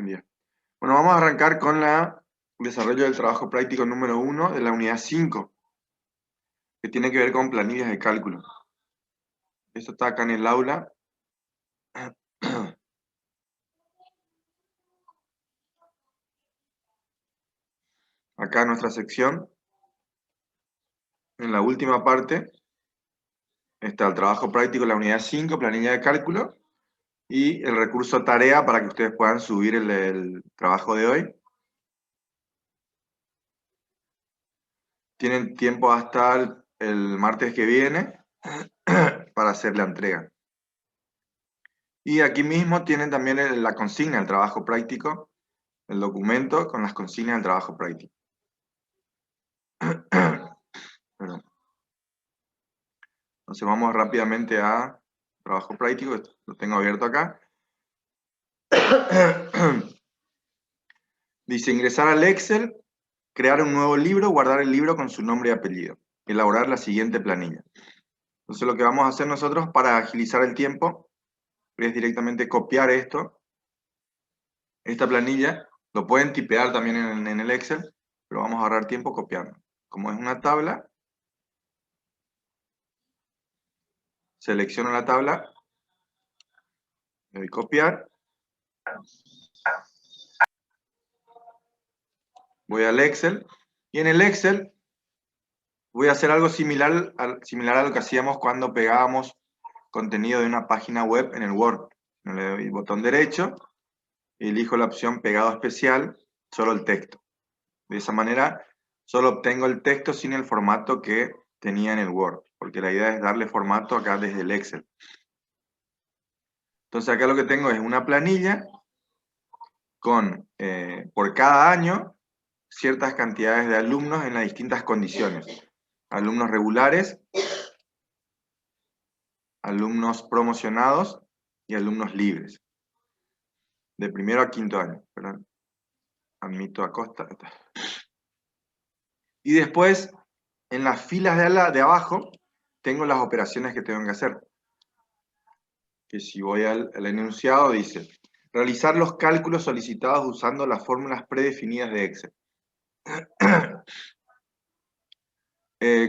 Buen día. Bueno, vamos a arrancar con el desarrollo del trabajo práctico número 1 de la unidad 5, que tiene que ver con planillas de cálculo. Esto está acá en el aula. Acá en nuestra sección, en la última parte, está el trabajo práctico de la unidad 5, planilla de cálculo, y el recurso tarea para que ustedes puedan subir el trabajo de hoy. Tienen tiempo hasta el martes que viene para hacer la entrega. Y aquí mismo tienen también la consigna del trabajo práctico, el documento con las consignas del trabajo práctico. Perdón. Entonces vamos rápidamente a trabajo práctico, lo tengo abierto acá. Dice ingresar al Excel, crear un nuevo libro, guardar el libro con su nombre y apellido, elaborar la siguiente planilla. Entonces lo que vamos a hacer nosotros para agilizar el tiempo es directamente copiar esta planilla. Lo pueden tipear también en el Excel, pero vamos a ahorrar tiempo copiando. Como es una tabla, selecciono la tabla, le doy copiar, voy al Excel, y en el Excel voy a hacer algo similar a lo que hacíamos cuando pegábamos contenido de una página web en el Word. Le doy botón derecho, elijo la opción pegado especial, solo el texto. De esa manera, solo obtengo el texto sin el formato que tenía en el Word, porque la idea es darle formato acá desde el Excel. Entonces acá lo que tengo es una planilla con, por cada año, ciertas cantidades de alumnos en las distintas condiciones. Alumnos regulares, alumnos promocionados y alumnos libres. De primero a quinto año, perdón. Admito Acosta. Y después, en las filas de abajo, tengo las operaciones que tengo que hacer. Que si voy al enunciado, dice, realizar los cálculos solicitados usando las fórmulas predefinidas de Excel.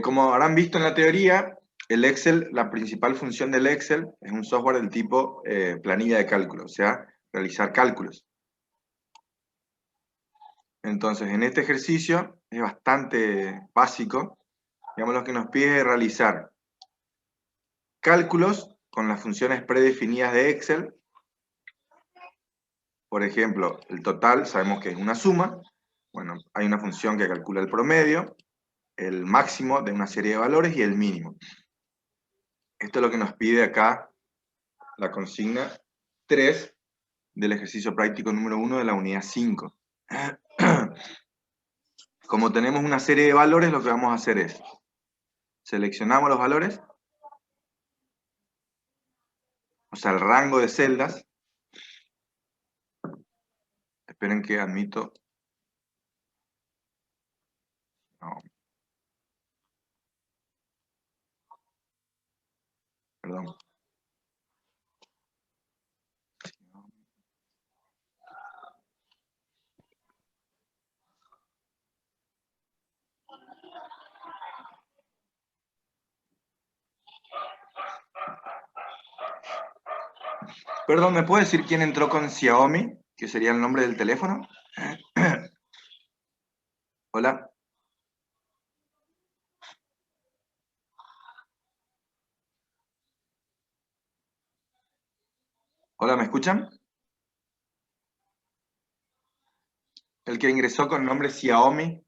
Como habrán visto en la teoría, el Excel, la principal función del Excel es un software del tipo planilla de cálculo, o sea, realizar cálculos. Entonces, en este ejercicio es bastante básico. Digamos, lo que nos pide es realizar cálculos con las funciones predefinidas de Excel. Por ejemplo, el total sabemos que es una suma. Bueno, hay una función que calcula el promedio, el máximo de una serie de valores y el mínimo. Esto es lo que nos pide acá la consigna 3 del ejercicio práctico número 1 de la unidad 5. Como tenemos una serie de valores, lo que vamos a hacer es, seleccionamos los valores, o sea, el rango de celdas. Esperen que admito. No. Perdón. Perdón, ¿me puede decir quién entró con Xiaomi? ¿Qué sería el nombre del teléfono? Hola. Hola, ¿me escuchan? El que ingresó con nombre Xiaomi.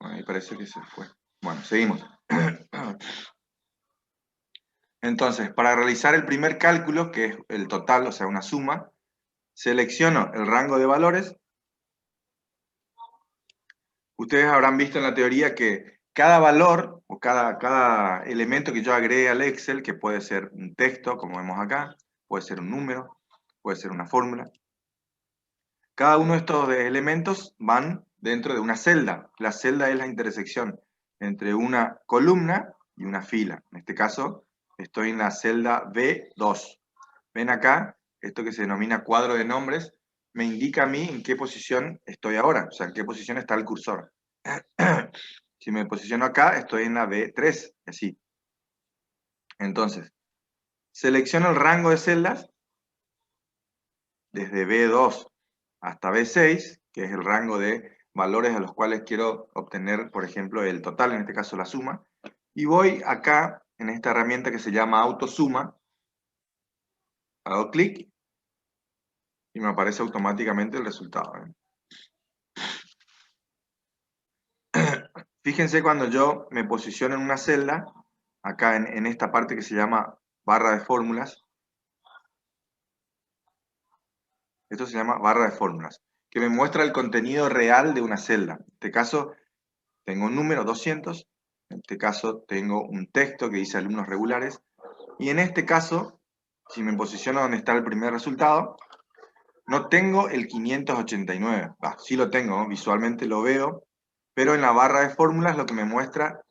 Bueno, ahí parece que se fue. Bueno, seguimos. Entonces, para realizar el primer cálculo, que es el total, o sea, una suma, selecciono el rango de valores. Ustedes habrán visto en la teoría que cada valor o cada elemento que yo agregue al Excel, que puede ser un texto, como vemos acá, puede ser un número, puede ser una fórmula. Cada uno de estos elementos van dentro de una celda. La celda es la intersección entre una columna y una fila. En este caso, estoy en la celda B2. Ven acá, esto que se denomina cuadro de nombres, me indica a mí en qué posición estoy ahora, o sea, en qué posición está el cursor. Si me posiciono acá, estoy en la B3, así. Entonces, selecciono el rango de celdas desde B2 hasta B6, que es el rango de valores a los cuales quiero obtener, por ejemplo, el total, en este caso la suma, y voy acá, en esta herramienta que se llama autosuma, hago clic, y me aparece automáticamente el resultado. Fíjense cuando yo me posiciono en una celda, acá en esta parte que se llama barra de fórmulas, esto se llama barra de fórmulas, que me muestra el contenido real de una celda. En este caso, tengo un número 200, en este caso tengo un texto que dice alumnos regulares, y en este caso, si me posiciono donde está el primer resultado, no tengo el 589. Sí lo tengo, ¿no? Visualmente lo veo, pero en la barra de fórmulas lo que me muestra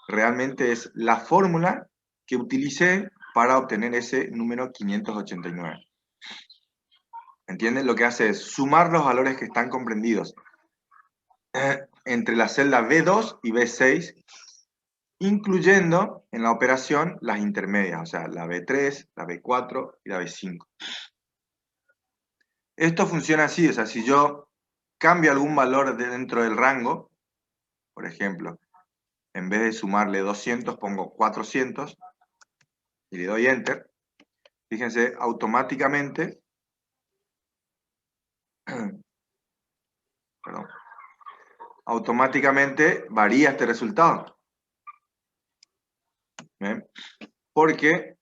realmente es la fórmula que utilicé para obtener ese número 589. ¿Entienden? Lo que hace es sumar los valores que están comprendidos entre la celda B2 y B6, incluyendo en la operación las intermedias, o sea, la B3, la B4 y la B5. Esto funciona así, o sea, si yo cambio algún valor dentro del rango, por ejemplo, en vez de sumarle 200 pongo 400 y le doy Enter, fíjense, automáticamente, perdón, automáticamente varía este resultado. ¿Ven? Porque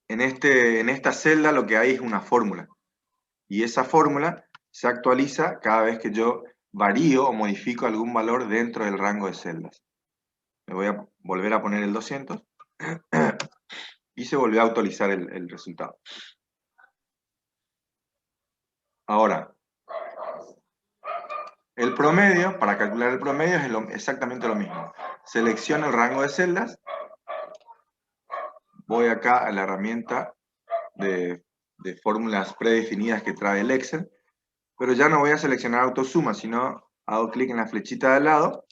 en esta celda lo que hay es una fórmula. Y esa fórmula se actualiza cada vez que yo varío o modifico algún valor dentro del rango de celdas. Me voy a volver a poner el 200 y se volvió a actualizar el resultado. Ahora, el promedio, para calcular el promedio es exactamente lo mismo. Selecciono el rango de celdas, voy acá a la herramienta de fórmulas predefinidas que trae el Excel, pero ya no voy a seleccionar autosuma, sino hago clic en la flechita de al lado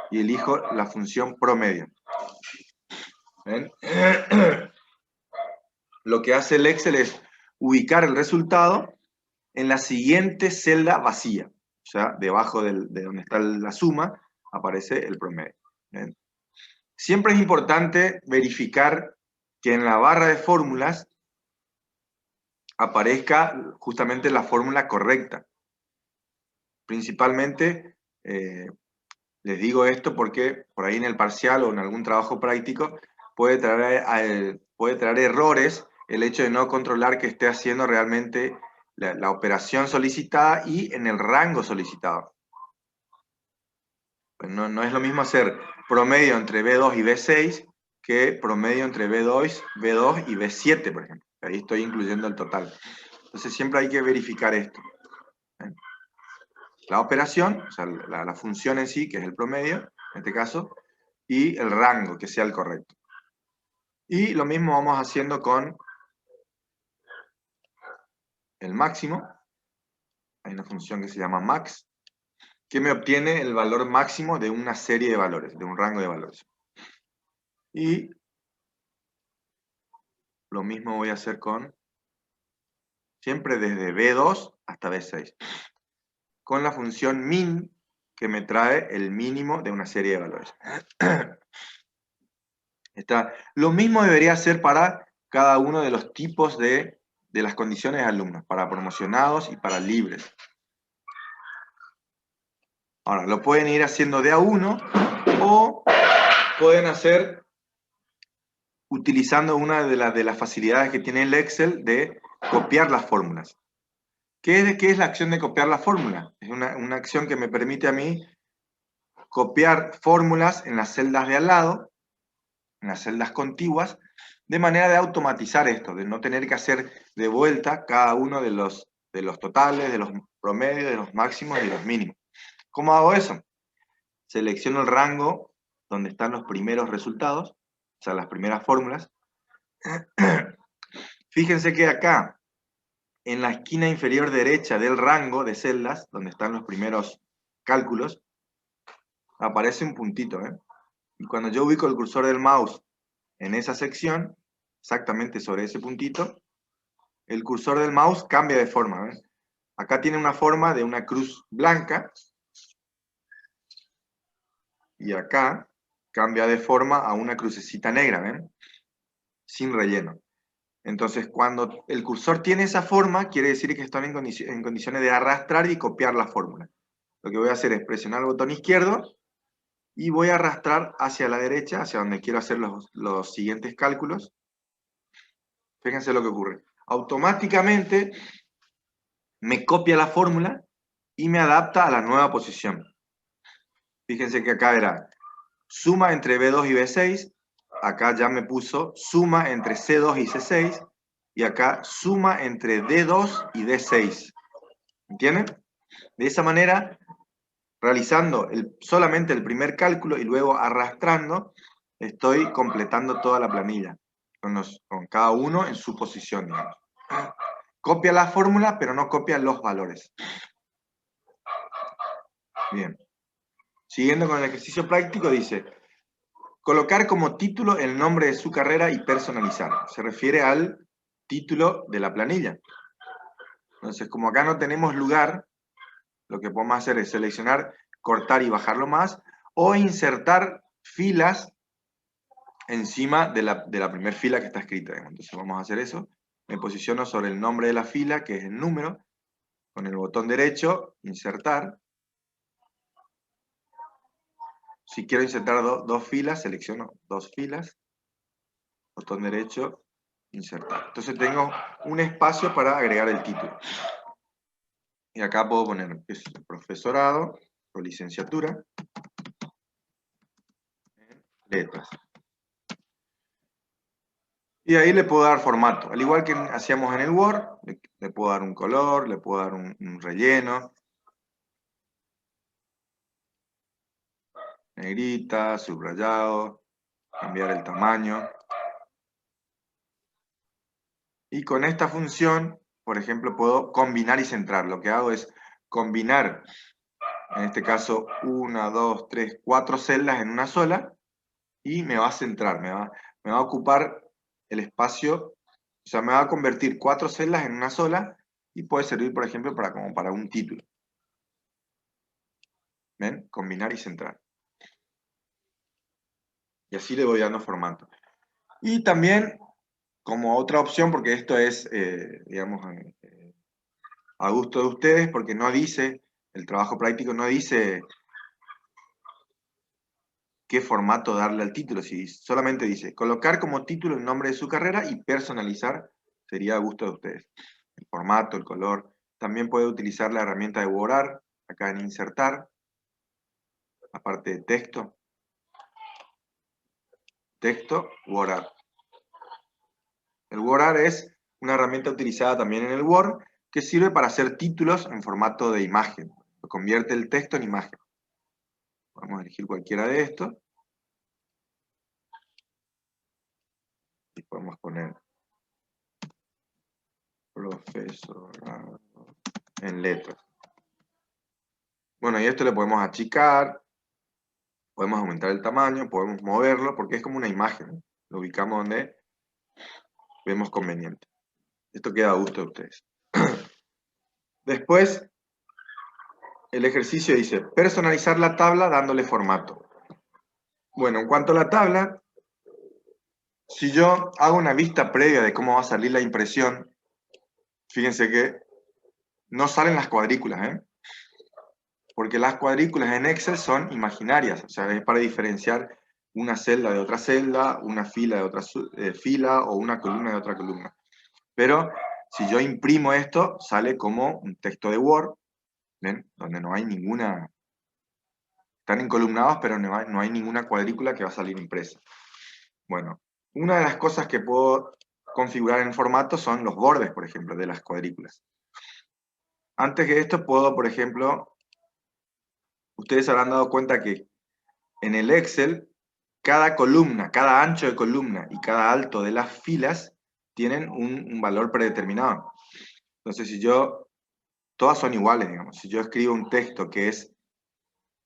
y elijo la función promedio. ¿Ven? Lo que hace el Excel es ubicar el resultado en la siguiente celda vacía. O sea, debajo de donde está la suma, aparece el promedio. ¿Ven? Siempre es importante verificar que en la barra de fórmulas aparezca justamente la fórmula correcta. Principalmente, les digo esto porque por ahí en el parcial o en algún trabajo práctico puede traer errores el hecho de no controlar que esté haciendo realmente la operación solicitada y en el rango solicitado. Pues no es lo mismo hacer promedio entre B2 y B6 que promedio entre B2 y B7, por ejemplo. Ahí estoy incluyendo el total. Entonces siempre hay que verificar esto. La operación, o sea, la función en sí, que es el promedio, en este caso, y el rango, que sea el correcto. Y lo mismo vamos haciendo con el máximo. Hay una función que se llama max, que me obtiene el valor máximo de una serie de valores, de un rango de valores. Y lo mismo voy a hacer con, siempre desde B2 hasta B6, con la función min, que me trae el mínimo de una serie de valores. Lo mismo debería ser para cada uno de los tipos de las condiciones de alumnos, para promocionados y para libres. Ahora, lo pueden ir haciendo de a uno o pueden hacer utilizando una de las facilidades que tiene el Excel de copiar las fórmulas. ¿Qué es la acción de copiar la fórmula? Es una acción que me permite a mí copiar fórmulas en las celdas de al lado, en las celdas contiguas, de manera de automatizar esto, de no tener que hacer de vuelta cada uno de los totales, de los promedios, de los máximos y de los mínimos. ¿Cómo hago eso? Selecciono el rango donde están los primeros resultados, sea, las primeras fórmulas. Fíjense que acá, en la esquina inferior derecha del rango de celdas, donde están los primeros cálculos, aparece un puntito, ¿eh? Y cuando yo ubico el cursor del mouse en esa sección, exactamente sobre ese puntito, el cursor del mouse cambia de forma, ¿ven? Acá tiene una forma de una cruz blanca, y acá cambia de forma a una crucecita negra, ¿ven? Sin relleno. Entonces, cuando el cursor tiene esa forma, quiere decir que están en condiciones de arrastrar y copiar la fórmula. Lo que voy a hacer es presionar el botón izquierdo y voy a arrastrar hacia la derecha, hacia donde quiero hacer los siguientes cálculos. Fíjense lo que ocurre. Automáticamente me copia la fórmula y me adapta a la nueva posición. Fíjense que acá era suma entre B2 y B6, acá ya me puso suma entre C2 y C6, y acá suma entre D2 y D6. ¿Entienden? De esa manera, realizando solamente el primer cálculo y luego arrastrando, estoy completando toda la planilla, con cada uno en su posición, digamos. Copia la fórmula, pero no copia los valores. Bien. Siguiendo con el ejercicio práctico, dice, colocar como título el nombre de su carrera y personalizar. Se refiere al título de la planilla. Entonces, como acá no tenemos lugar, lo que podemos hacer es seleccionar, cortar y bajarlo más, o insertar filas encima de la primera fila que está escrita. Entonces vamos a hacer eso. Me posiciono sobre el nombre de la fila, que es el número, con el botón derecho, insertar. Si quiero insertar dos filas, selecciono dos filas, botón derecho, insertar. Entonces tengo un espacio para agregar el título. Y acá puedo poner profesorado o licenciatura en letras. Y ahí le puedo dar formato. Al igual que hacíamos en el Word, le puedo dar un color, le puedo dar un relleno. Negrita, subrayado, cambiar el tamaño. Y con esta función, por ejemplo, puedo combinar y centrar. Lo que hago es combinar, en este caso, 1, 2, 3, 4 celdas en una sola, y me va a centrar, me va a ocupar el espacio, o sea, me va a convertir 4 celdas en una sola, y puede servir, por ejemplo, como para un título. ¿Ven? Combinar y centrar. Y así le voy dando formato. Y también, como otra opción, porque esto es, digamos, a gusto de ustedes, porque no dice, el trabajo práctico no dice qué formato darle al título, si solamente dice colocar como título el nombre de su carrera y personalizar sería a gusto de ustedes. El formato, el color. También puede utilizar la herramienta de borrar, acá en insertar, la parte de texto, borrar. El borrar es una herramienta utilizada también en el Word que sirve para hacer títulos en formato de imagen. Convierte el texto en imagen. Vamos a elegir cualquiera de estos. Y podemos poner profesorado en letras. Bueno, y esto le podemos achicar, podemos aumentar el tamaño, podemos moverlo, porque es como una imagen. Lo ubicamos donde vemos conveniente. Esto queda a gusto de ustedes. Después, el ejercicio dice, personalizar la tabla dándole formato. Bueno, en cuanto a la tabla, si yo hago una vista previa de cómo va a salir la impresión, fíjense que no salen las cuadrículas, ¿eh? Porque las cuadrículas en Excel son imaginarias, o sea, es para diferenciar una celda de otra celda, una fila de otra fila o una columna de otra columna. Pero si yo imprimo esto, sale como un texto de Word, ¿ven? Donde no hay ninguna... Están encolumnados, pero no hay ninguna cuadrícula que va a salir impresa. Bueno, una de las cosas que puedo configurar en formato son los bordes, por ejemplo, de las cuadrículas. Antes que esto puedo, por ejemplo, ustedes habrán dado cuenta que en el Excel cada columna, cada ancho de columna y cada alto de las filas tienen un valor predeterminado. Entonces, si yo, todas son iguales, digamos. Si yo escribo un texto que es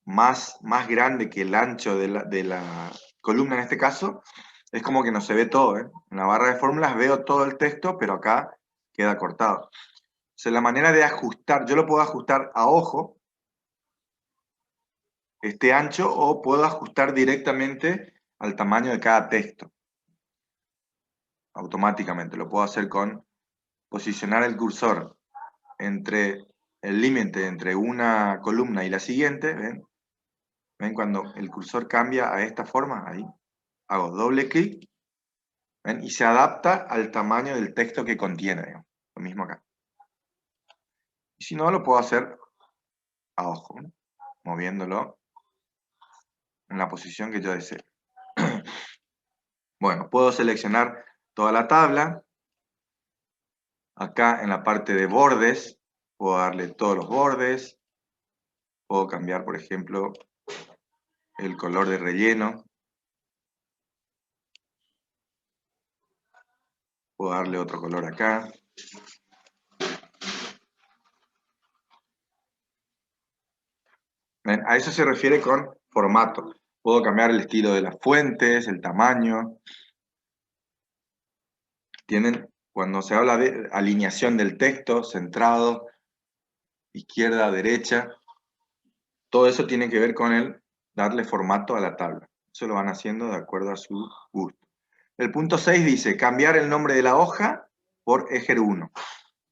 más grande que el ancho de la columna en este caso, es como que no se ve todo, ¿eh? En la barra de fórmulas veo todo el texto, pero acá queda cortado. Entonces, la manera de ajustar, yo lo puedo ajustar a ojo, este ancho, o puedo ajustar directamente al tamaño de cada texto. Automáticamente, lo puedo hacer con posicionar el cursor entre el límite entre una columna y la siguiente, ¿ven? ¿Ven cuando el cursor cambia a esta forma? Ahí. Hago doble clic, ¿ven? Y se adapta al tamaño del texto que contiene, digamos. Lo mismo acá. Y si no, lo puedo hacer a ojo, ¿no? Moviéndolo en la posición que yo desee. Bueno, puedo seleccionar toda la tabla. Acá en la parte de bordes, puedo darle todos los bordes. Puedo cambiar, por ejemplo, el color de relleno. Puedo darle otro color acá. ¿Ven? A eso se refiere con formato. Puedo cambiar el estilo de las fuentes, el tamaño. Tienen, cuando se habla de alineación del texto, centrado, izquierda, derecha, todo eso tiene que ver con el darle formato a la tabla. Eso lo van haciendo de acuerdo a su gusto. El punto 6 dice, cambiar el nombre de la hoja por ejer 1.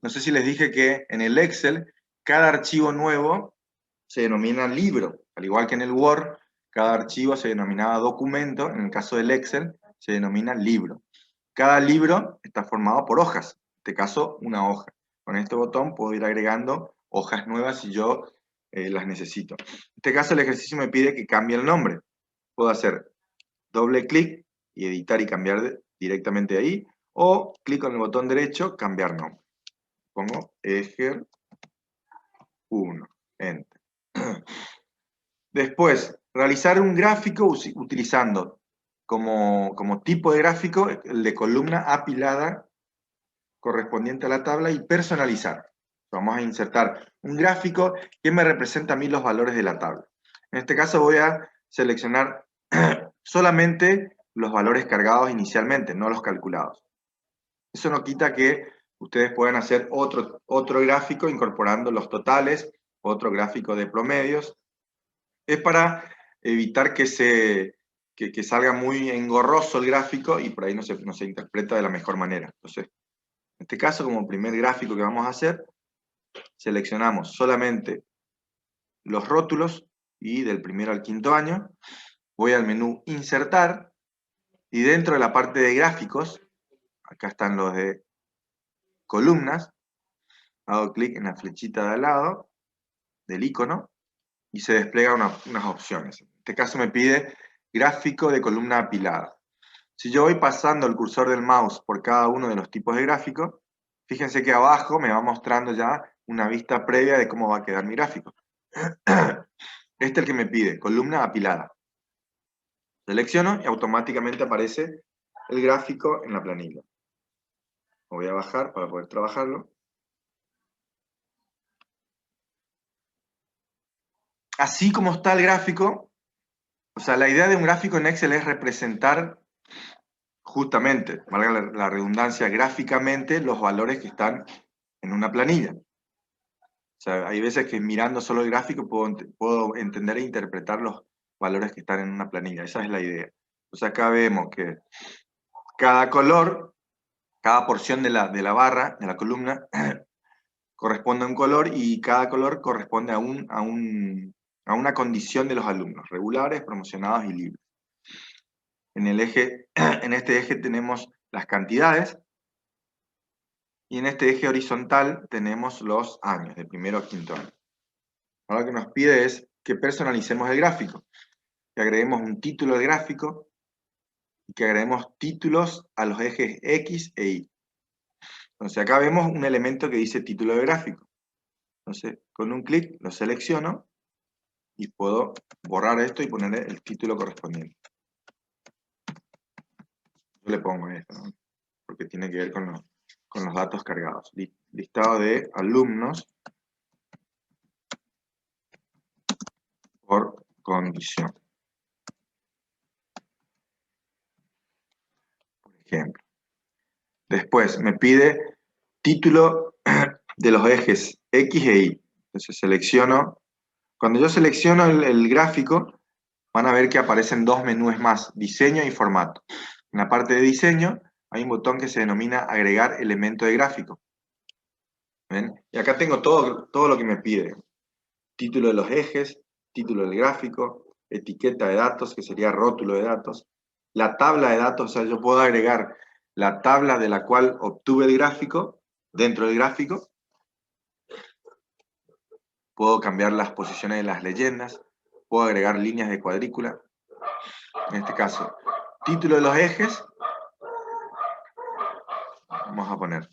No sé si les dije que en el Excel, cada archivo nuevo se denomina libro. Al igual que en el Word, cada archivo se denominaba documento. En el caso del Excel, se denomina libro. Cada libro está formado por hojas. En este caso, una hoja. Con este botón puedo ir agregando hojas nuevas si yo las necesito. En este caso, el ejercicio me pide que cambie el nombre. Puedo hacer doble clic y editar y cambiar directamente ahí. O clic con el botón derecho, cambiar nombre. Pongo ejer 1. Enter. Después, realizar un gráfico utilizando como tipo de gráfico el de columna apilada correspondiente a la tabla y personalizar. Vamos a insertar un gráfico que me representa a mí los valores de la tabla. En este caso voy a seleccionar solamente los valores cargados inicialmente, no los calculados. Eso no quita que ustedes puedan hacer otro gráfico incorporando los totales, otro gráfico de promedios. Es para evitar que salga muy engorroso el gráfico y por ahí no se interpreta de la mejor manera. Entonces, en este caso, como primer gráfico que vamos a hacer, seleccionamos solamente los rótulos y del primero al quinto año. Voy al menú Insertar y dentro de la parte de gráficos, acá están los de columnas, hago clic en la flechita de al lado del icono y se despliega unas opciones. En este caso me pide gráfico de columna apilada. Si yo voy pasando el cursor del mouse por cada uno de los tipos de gráfico, fíjense que abajo me va mostrando ya una vista previa de cómo va a quedar mi gráfico. Este es el que me pide, columna apilada. Selecciono y automáticamente aparece el gráfico en la planilla. Lo voy a bajar para poder trabajarlo. Así como está el gráfico, o sea, la idea de un gráfico en Excel es representar justamente, valga la redundancia, gráficamente los valores que están en una planilla. O sea, hay veces que mirando solo el gráfico puedo entender e interpretar los valores que están en una planilla. Esa es la idea. O sea, acá vemos que cada color, cada porción de la barra, de la columna, corresponde a un color y cada color corresponde a una condición de los alumnos, regulares, promocionados y libres. En este eje tenemos las cantidades y en este eje horizontal tenemos los años, de primero a quinto año. Ahora lo que nos pide es que personalicemos el gráfico, que agreguemos un título del gráfico y que agreguemos títulos a los ejes X e Y. Entonces acá vemos un elemento que dice título de gráfico. Entonces con un clic lo selecciono y puedo borrar esto y poner el título correspondiente. Yo le pongo esto, ¿no? Porque tiene que ver con los datos cargados. Listado de alumnos por condición. Por ejemplo. Después me pide título de los ejes X e Y. Entonces selecciono. Cuando yo selecciono el gráfico, van a ver que aparecen dos menús más, diseño y formato. En la parte de diseño hay un botón que se denomina agregar elemento de gráfico. ¿Ven? Y acá tengo todo lo que me pide. Título de los ejes, título del gráfico, etiqueta de datos, que sería rótulo de datos, la tabla de datos, o sea, yo puedo agregar la tabla de la cual obtuve el gráfico dentro del gráfico, puedo cambiar las posiciones de las leyendas, puedo agregar líneas de cuadrícula, en este caso, título de los ejes, vamos a poner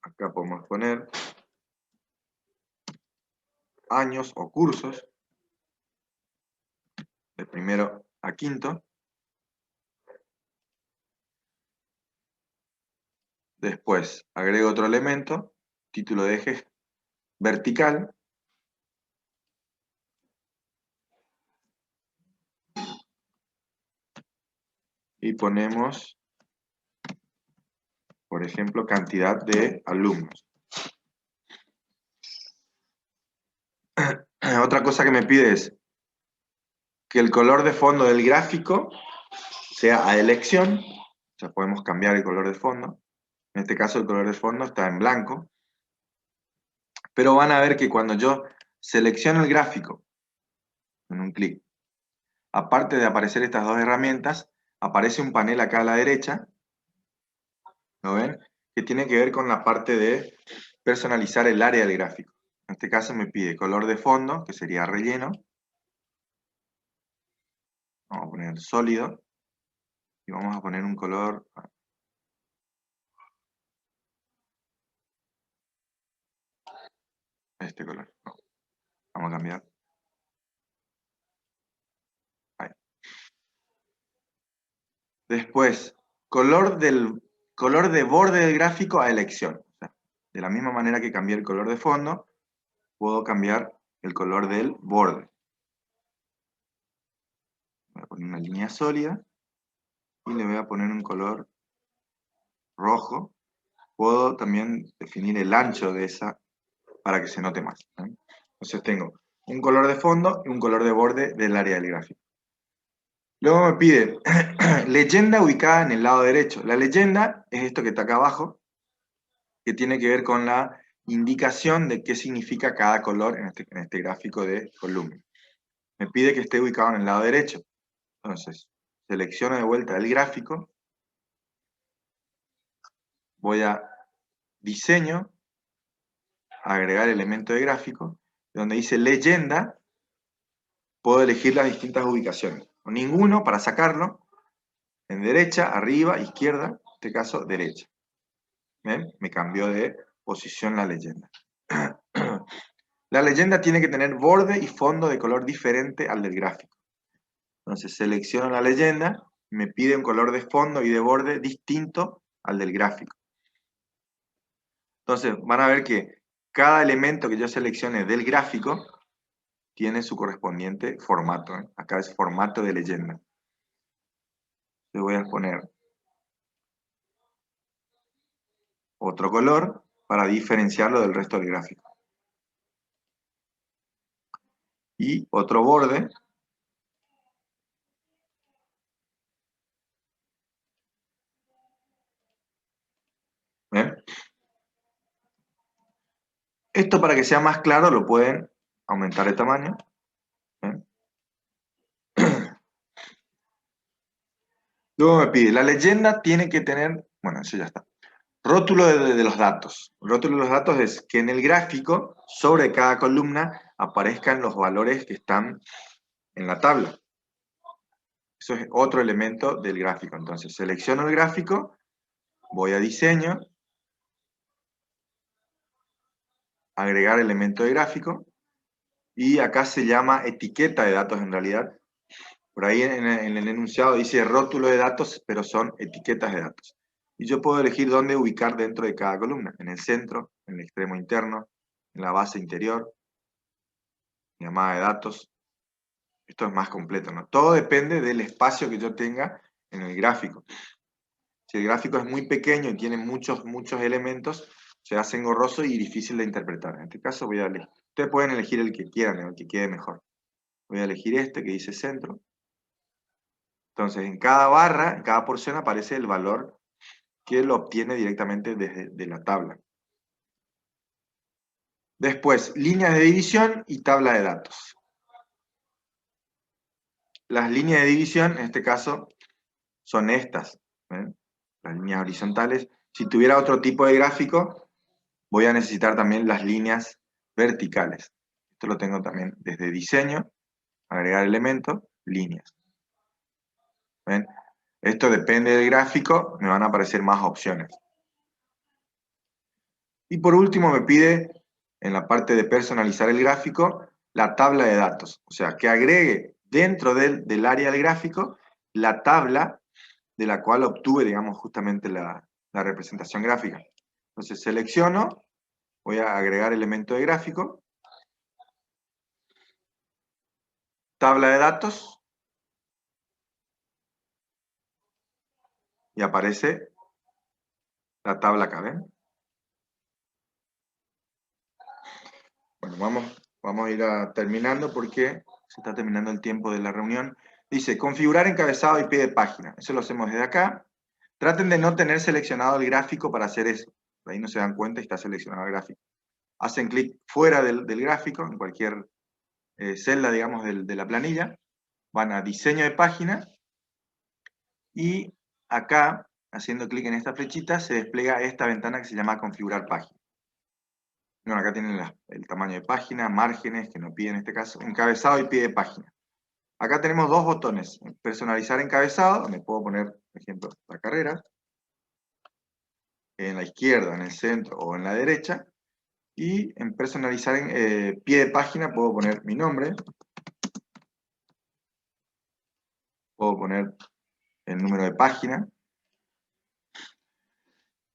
acá podemos poner años o cursos, de primero a quinto. Después agrego otro elemento, título de eje vertical. Y ponemos, por ejemplo, cantidad de alumnos. Otra cosa que me pide es que el color de fondo del gráfico sea a elección. O sea, podemos cambiar el color de fondo. En este caso el color de fondo está en blanco. Pero van a ver que cuando yo selecciono el gráfico en un clic, aparte de aparecer estas dos herramientas, aparece un panel acá a la derecha, ¿lo ven? Que tiene que ver con la parte de personalizar el área del gráfico. En este caso me pide color de fondo, que sería relleno. Vamos a poner sólido. Y vamos a poner un color. Este color. No. Vamos a cambiar. Ahí. Después, color de borde del gráfico a elección. O sea, de la misma manera que cambié el color de fondo, puedo cambiar el color del borde. Voy a poner una línea sólida y le voy a poner un color rojo. Puedo también definir el ancho de esa para que se note más. Entonces tengo un color de fondo y un color de borde del área del gráfico. Luego me pide leyenda ubicada en el lado derecho. La leyenda es esto que está acá abajo, que tiene que ver con la indicación de qué significa cada color en este gráfico de columna. Me pide que esté ubicado en el lado derecho. Entonces, selecciono de vuelta el gráfico, voy a diseño, agregar elemento de gráfico, donde dice leyenda, puedo elegir las distintas ubicaciones. O ninguno para sacarlo, en derecha, arriba, izquierda, en este caso derecha. ¿Ven? Me cambió de posición la leyenda. La leyenda tiene que tener borde y fondo de color diferente al del gráfico. Entonces selecciono la leyenda, me pide un color de fondo y de borde distinto al del gráfico. Entonces van a ver que cada elemento que yo seleccione del gráfico tiene su correspondiente formato. Acá es formato de leyenda. Le voy a poner otro color para diferenciarlo del resto del gráfico. Y otro borde. ¿Ven? Esto, para que sea más claro, lo pueden aumentar de tamaño. ¿Ven? Luego me pide, la leyenda tiene que tener, bueno, eso ya está. Rótulo de los datos. Rótulo de los datos es que en el gráfico, sobre cada columna, aparezcan los valores que están en la tabla. Eso es otro elemento del gráfico. Entonces, selecciono el gráfico, voy a diseño, agregar elemento de gráfico, y acá se llama etiqueta de datos en realidad. Por ahí en el enunciado dice rótulo de datos, pero son etiquetas de datos. Y yo puedo elegir dónde ubicar dentro de cada columna, en el centro, en el extremo interno, en la base interior, llamada de datos. Esto es más completo, ¿no? Todo depende del espacio que yo tenga en el gráfico. Si el gráfico es muy pequeño y tiene muchos elementos, se hace engorroso y difícil de interpretar. En este caso voy a elegir. Ustedes pueden elegir el que quieran, el que quede mejor. Voy a elegir este que dice centro. Entonces, en cada barra, en cada porción aparece el valor que lo obtiene directamente desde la tabla. Después, líneas de división y tabla de datos. Las líneas de división, en este caso, son estas. ¿Ven? Las líneas horizontales. Si tuviera otro tipo de gráfico, voy a necesitar también las líneas verticales. Esto lo tengo también desde diseño, agregar elementos, líneas. ¿Ven? Esto depende del gráfico, me van a aparecer más opciones. Y por último me pide, en la parte de personalizar el gráfico, la tabla de datos. O sea, que agregue dentro del área del gráfico la tabla de la cual obtuve, digamos, justamente la representación gráfica. Entonces selecciono, voy a agregar elemento de gráfico, tabla de datos, y aparece la tabla acá, ¿ven? Bueno, vamos a ir terminando porque se está terminando el tiempo de la reunión. Dice, configurar encabezado y pie de página. Eso lo hacemos desde acá. Traten de no tener seleccionado el gráfico para hacer eso. Por ahí no se dan cuenta y está seleccionado el gráfico. Hacen clic fuera del gráfico, en cualquier celda, digamos, de la planilla. Van a diseño de página. Y acá, haciendo clic en esta flechita, se despliega esta ventana que se llama configurar página. Bueno, acá tienen el tamaño de página, márgenes, que no pide en este caso, encabezado y pie de página. Acá tenemos dos botones, personalizar encabezado, donde puedo poner, por ejemplo, la carrera, en la izquierda, en el centro o en la derecha, y en personalizar en pie de página puedo poner mi nombre, puedo poner el número de página,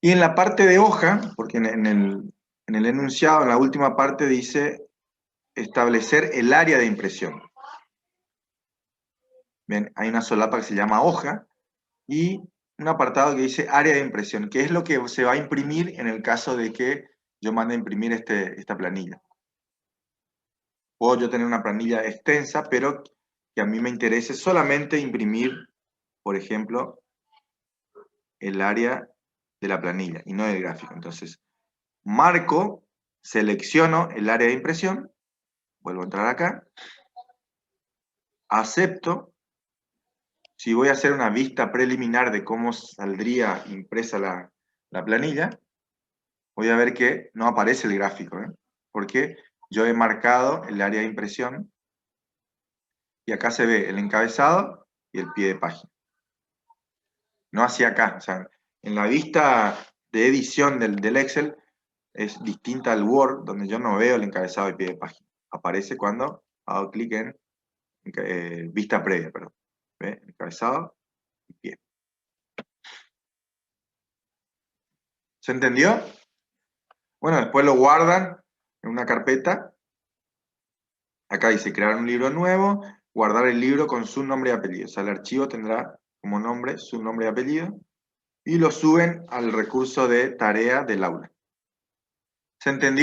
y en la parte de hoja, porque en el enunciado, en la última parte dice establecer el área de impresión. Bien, hay una solapa que se llama hoja, y un apartado que dice área de impresión, que es lo que se va a imprimir en el caso de que yo mande a imprimir esta planilla. Puedo yo tener una planilla extensa, pero que a mí me interese solamente imprimir, por ejemplo, el área de la planilla y no del gráfico. Entonces, marco, selecciono el área de impresión, vuelvo a entrar acá, acepto. Si voy a hacer una vista preliminar de cómo saldría impresa la planilla, voy a ver que no aparece el gráfico, ¿eh? Porque yo he marcado el área de impresión y acá se ve el encabezado y el pie de página. No hacia acá, o sea, en la vista de edición del Excel es distinta al Word, donde yo no veo el encabezado y pie de página. Aparece cuando hago clic en vista previa, perdón. ¿Ve? Encabezado y pie. ¿Se entendió? Bueno, después lo guardan en una carpeta. Acá dice crear un libro nuevo, guardar el libro con su nombre y apellido. O sea, el archivo tendrá como nombre su nombre y apellido. Y lo suben al recurso de tarea del aula. ¿Se entendió?